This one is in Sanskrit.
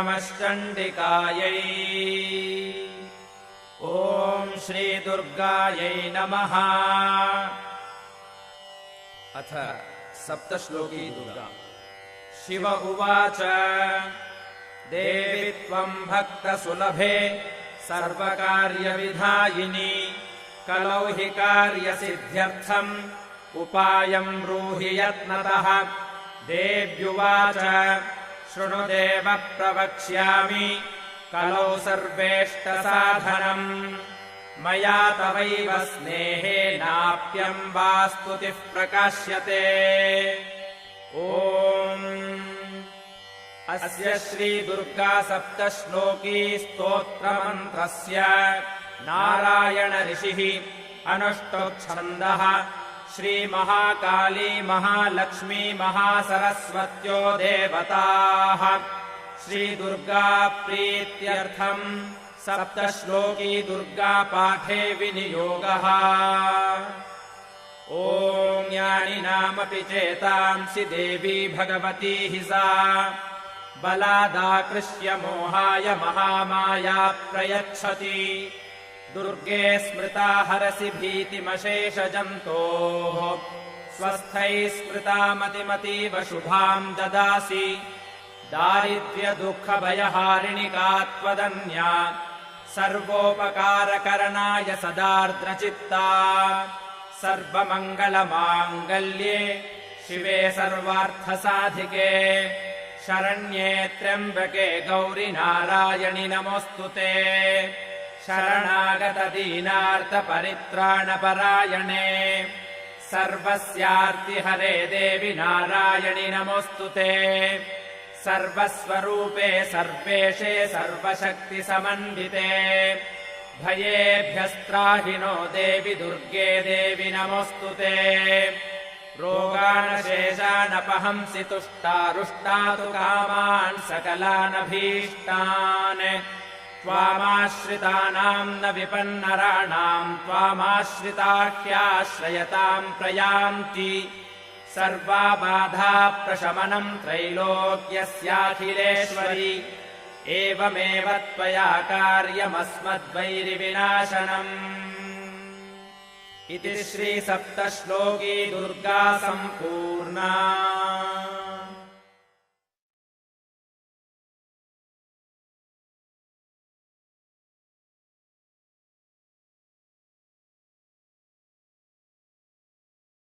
नमश्चण्डिकायै। ॐ श्रीदुर्गायै नमः। अथ सप्तश्लोकी दुर्गा। शिव उवाच देवि त्वम् भक्तसुलभे सर्वकार्यविधायिनी कलौ हि कार्यसिद्ध्यर्थम् उपायम् ब्रूहि यत्नतः। देव्युवाच शृणुदेव प्रवक्ष्यामि कलौ सर्वेष्टसाधनम् मया तवैव स्नेहेनाप्यम् वा स्तुतिः प्रकाश्यते। ॐ अस्य श्रीदुर्गा सप्तश्लोकी स्तोत्रमन्त्रस्य नारायण ऋषिः अनुष्टुप्छन्दः। श्रीमहाकाली महालक्ष्मी महासरस्वत्यो देवताः श्रीदुर्गा प्रीत्यर्थम् सप्तश्लोकी दुर्गापाठे विनियोगः। ॐ ज्ञानिनामपि चेतांसि देवी भगवती हि सा बलादाकृष्य मोहाय महामाया प्रयच्छति। दुर्गे स्मृता हरसि भीतिमशेषजन्तोः स्वस्थैः स्मृता मतिमतीव शुभाम् ददासि। दारिद्र्यदुःखभयहारिणि का त्वदन्या सर्वोपकारकरणाय सदार्द्रचित्ता। सर्वमङ्गलमाङ्गल्ये शिवे सर्वार्थसाधिके शरण्ये त्र्यम्बके गौरि नारायणि नमोऽस्तुते। शरणागतदीनार्तपरित्राणपरायणे सर्वस्यार्तिहरे देवि नारायणि नमोऽस्तुते। सर्वस्वरूपे सर्वेशे सर्वशक्तिसमन्विते भयेभ्यस्त्राहिनो देवि दुर्गे देवि नमोऽस्तुते। रोगानशेषानपहंसि तुष्टारुष्टातु कामान् सकलानभीष्टान्। त्वामाश्रितानाम् न विपन्नराणाम् त्वामाश्रिता ह्याश्रयताम् प्रयान्ति। सर्वाबाधा प्रशमनम् त्रैलोक्यस्याखिलेश्वरि एवमेव त्वया कार्यमस्मद्वैरिविनाशनम्। इति श्रीसप्तश्लोकी दुर्गा सम्पूर्णा।